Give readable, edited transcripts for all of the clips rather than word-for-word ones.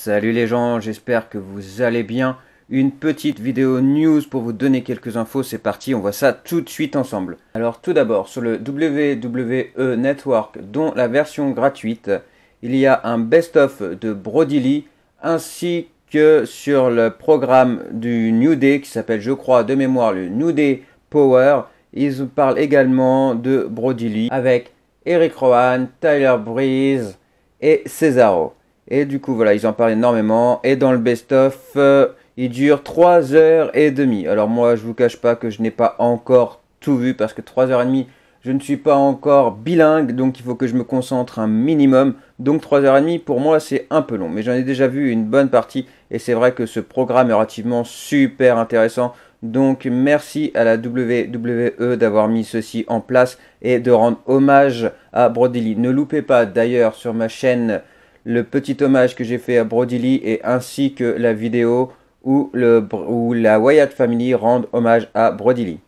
Salut les gens, j'espère que vous allez bien. Une petite vidéo news pour vous donner quelques infos, c'est parti, on voit ça tout de suite ensemble. Alors tout d'abord, sur le WWE Network, dont la version gratuite, il y a un best-of de Brody Lee, ainsi que sur le programme du New Day, qui s'appelle je crois de mémoire le New Day Power. Ils parlent également de Brody Lee avec Eric Rowan, Tyler Breeze et Cesaro. Et du coup, voilà, ils en parlent énormément. Et dans le best-of, il dure 3h30. Alors moi, je vous cache pas que je n'ai pas encore tout vu parce que 3h30, je ne suis pas encore bilingue. Donc il faut que je me concentre un minimum. Donc 3h30, pour moi, c'est un peu long. Mais j'en ai déjà vu une bonne partie. Et c'est vrai que ce programme est relativement super intéressant. Donc merci à la WWE d'avoir mis ceci en place et de rendre hommage à Brody Lee. Ne loupez pas d'ailleurs sur ma chaîne le petit hommage que j'ai fait à Brody Lee et ainsi que la vidéo où la Wyatt Family rend hommage à Brody Lee.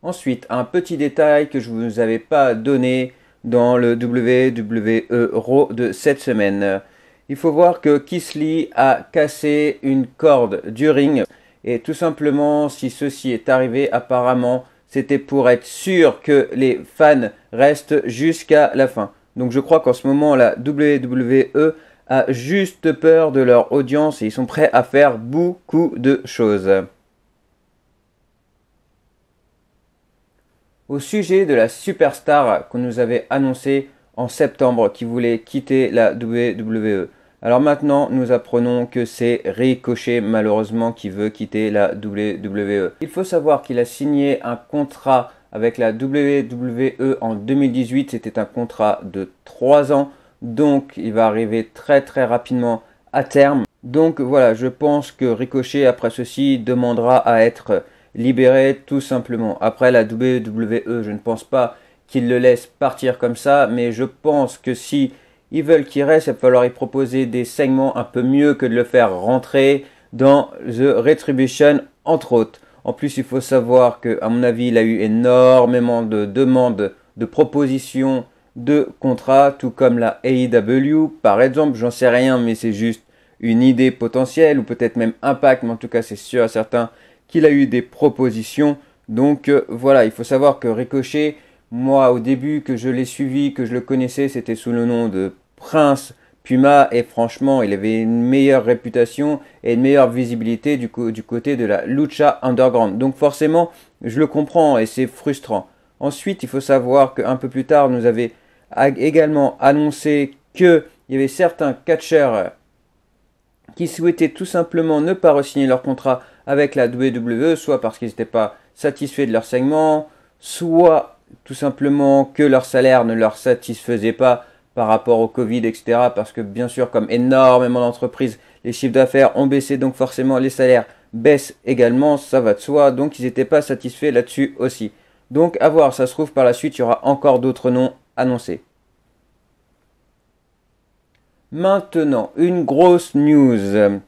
Ensuite, un petit détail que je ne vous avais pas donné dans le WWE Raw de cette semaine. Il faut voir que Keith Lee a cassé une corde du ring et tout simplement si ceci est arrivé apparemment c'était pour être sûr que les fans restent jusqu'à la fin. Donc je crois qu'en ce moment la WWE a juste peur de leur audience et ils sont prêts à faire beaucoup de choses. Au sujet de la superstar qu'on nous avait annoncé en septembre qui voulait quitter la WWE. Alors maintenant, nous apprenons que c'est Ricochet malheureusement qui veut quitter la WWE. Il faut savoir qu'il a signé un contrat avec la WWE en 2018. C'était un contrat de 3 ans. Donc il va arriver très rapidement à terme. Donc voilà, je pense que Ricochet après ceci demandera à être libéré tout simplement. Après la WWE, je ne pense pas qu'il le laisse partir comme ça. Mais je pense que si ils veulent qu'il reste, il va falloir y proposer des segments un peu mieux que de le faire rentrer dans The Retribution, entre autres. En plus, il faut savoir qu'à mon avis, il a eu énormément de demandes, de propositions de contrats, tout comme la AEW. Par exemple, j'en sais rien, mais c'est juste une idée potentielle, ou peut-être même Impact, mais en tout cas, c'est sûr et certain qu'il a eu des propositions. Donc voilà, il faut savoir que Ricochet, moi, au début que je l'ai suivi, que je le connaissais, c'était sous le nom de Prince Puma et franchement il avait une meilleure réputation et une meilleure visibilité du côté de la Lucha Underground. Donc forcément je le comprends et c'est frustrant. Ensuite il faut savoir qu'un peu plus tard nous avait également annoncé qu'il y avait certains catcheurs qui souhaitaient tout simplement ne pas re-signer leur contrat avec la WWE, soit parce qu'ils n'étaient pas satisfaits de leur segment, soit tout simplement que leur salaire ne leur satisfaisait pas par rapport au Covid, etc. Parce que bien sûr, comme énormément d'entreprises, les chiffres d'affaires ont baissé, donc forcément les salaires baissent également, ça va de soi. Donc ils n'étaient pas satisfaits là-dessus aussi. Donc à voir, ça se trouve par la suite, il y aura encore d'autres noms annoncés. Maintenant, une grosse news.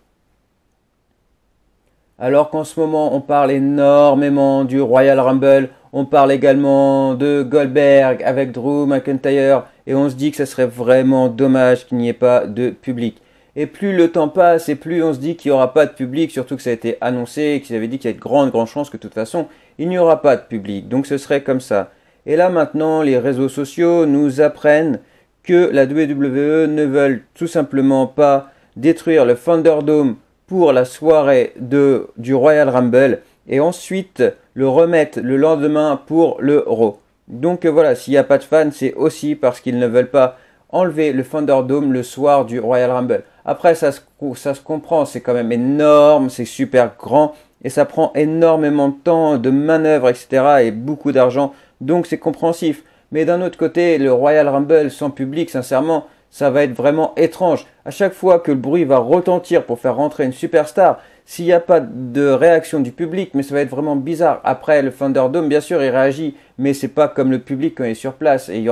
Alors qu'en ce moment, on parle énormément du Royal Rumble, on parle également de Goldberg avec Drew McIntyre, et on se dit que ça serait vraiment dommage qu'il n'y ait pas de public. Et plus le temps passe, et plus on se dit qu'il n'y aura pas de public, surtout que ça a été annoncé, qu'ils avaient dit qu'il y a de grandes chances que de toute façon, il n'y aura pas de public. Donc ce serait comme ça. Et là maintenant, les réseaux sociaux nous apprennent que la WWE ne veulent tout simplement pas détruire le Thunderdome pour la soirée du Royal Rumble et ensuite le remettre le lendemain pour le Raw. Donc voilà, s'il n'y a pas de fans, c'est aussi parce qu'ils ne veulent pas enlever le Thunderdome le soir du Royal Rumble. Après, ça se comprend, c'est quand même énorme, c'est super grand et ça prend énormément de temps, de manœuvres, etc. et beaucoup d'argent, donc c'est compréhensif. Mais d'un autre côté, le Royal Rumble sans public, sincèrement, ça va être vraiment étrange. À chaque fois que le bruit va retentir pour faire rentrer une superstar, s'il n'y a pas de réaction du public, mais ça va être vraiment bizarre. Après, le Thunderdome, bien sûr, il réagit, mais c'est pas comme le public quand il est sur place. Et il y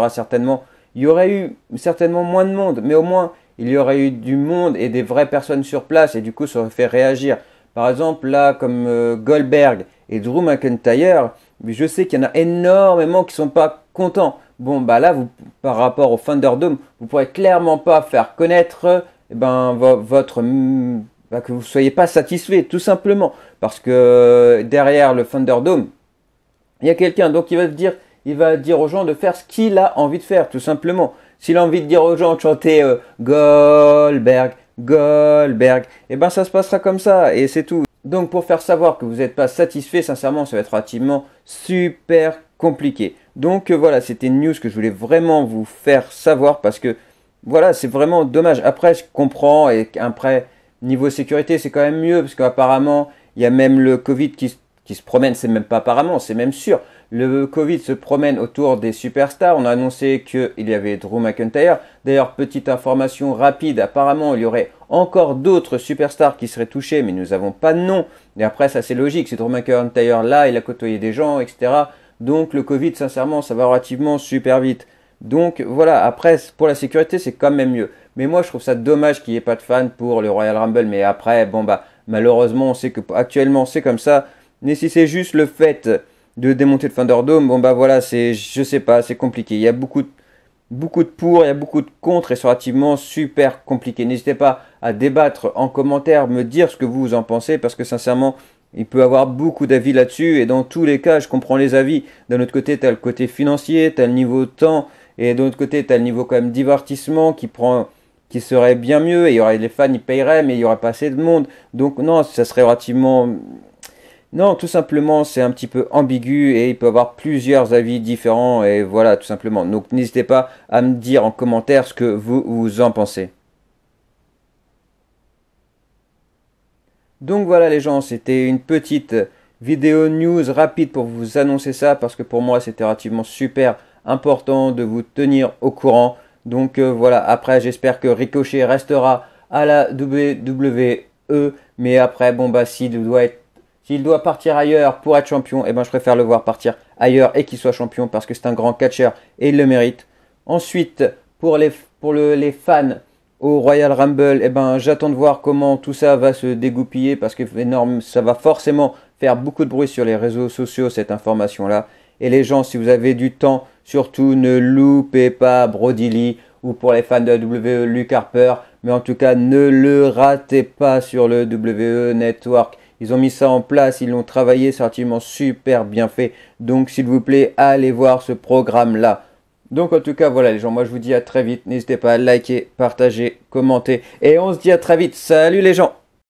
aurait eu certainement moins de monde, mais au moins, il y aurait eu du monde et des vraies personnes sur place, et du coup, ça aurait fait réagir. Par exemple, là, comme Goldberg et Drew McIntyre, je sais qu'il y en a énormément qui ne sont pas content. Bon, bah là, vous, par rapport au Thunderdome, vous pourrez clairement pas faire connaître votre que vous soyez pas satisfait, tout simplement. Parce que derrière le Thunderdome, il y a quelqu'un, donc il va dire aux gens de faire ce qu'il a envie de faire, tout simplement. S'il a envie de dire aux gens de chanter Goldberg, Goldberg, et ben ça se passera comme ça, et c'est tout. Donc pour faire savoir que vous n'êtes pas satisfait, sincèrement, ça va être relativement super compliqué. Donc voilà, c'était une news que je voulais vraiment vous faire savoir parce que voilà, c'est vraiment dommage. Après, je comprends et après, niveau sécurité, c'est quand même mieux parce qu'apparemment, il y a même le Covid qui se promène, c'est même pas apparemment, c'est même sûr. Le Covid se promène autour des superstars. On a annoncé qu'il y avait Drew McIntyre. D'ailleurs, petite information rapide, apparemment, il y aurait encore d'autres superstars qui seraient touchés, mais nous n'avons pas de nom. Et après, ça c'est logique, c'est Drew McIntyre là, il a côtoyé des gens, etc. Donc le Covid, sincèrement, ça va relativement super vite. Donc voilà, après, pour la sécurité, c'est quand même mieux. Mais moi, je trouve ça dommage qu'il n'y ait pas de fans pour le Royal Rumble. Mais après, bon bah, malheureusement, on sait que actuellement, c'est comme ça. Mais si c'est juste le fait de démonter le Thunderdome, bon bah voilà, je sais pas, c'est compliqué. Il y a beaucoup de pour, il y a beaucoup de contre et c'est relativement super compliqué. N'hésitez pas à débattre en commentaire, me dire ce que vous en pensez parce que sincèrement, il peut y avoir beaucoup d'avis là-dessus et dans tous les cas, je comprends les avis. D'un autre côté, tu as le côté financier, tu as le niveau temps et d'un autre côté, tu as le niveau quand même divertissement qui serait bien mieux et il y aurait les fans, ils paieraient mais il y aurait pas assez de monde. Donc non, ça serait relativement. Non, tout simplement, c'est un petit peu ambigu et il peut y avoir plusieurs avis différents et voilà, tout simplement. Donc n'hésitez pas à me dire en commentaire ce que vous en pensez. Donc voilà les gens, c'était une petite vidéo news rapide pour vous annoncer ça parce que pour moi c'était relativement super important de vous tenir au courant. Donc voilà, après j'espère que Ricochet restera à la WWE, mais après bon bah s'il doit partir ailleurs pour être champion, eh ben je préfère le voir partir ailleurs et qu'il soit champion parce que c'est un grand catcheur et il le mérite. Ensuite, les fans au Royal Rumble, eh ben, j'attends de voir comment tout ça va se dégoupiller parce que ça va forcément faire beaucoup de bruit sur les réseaux sociaux cette information-là. Et les gens, si vous avez du temps, surtout ne loupez pas Brody Lee ou pour les fans de la WWE, Luke Harper. Mais en tout cas, ne le ratez pas sur le WWE Network. Ils ont mis ça en place, ils l'ont travaillé, c'est relativement super bien fait. Donc s'il vous plaît, allez voir ce programme-là. Donc en tout cas, voilà les gens, moi je vous dis à très vite. N'hésitez pas à liker, partager, commenter. Et on se dit à très vite. Salut les gens!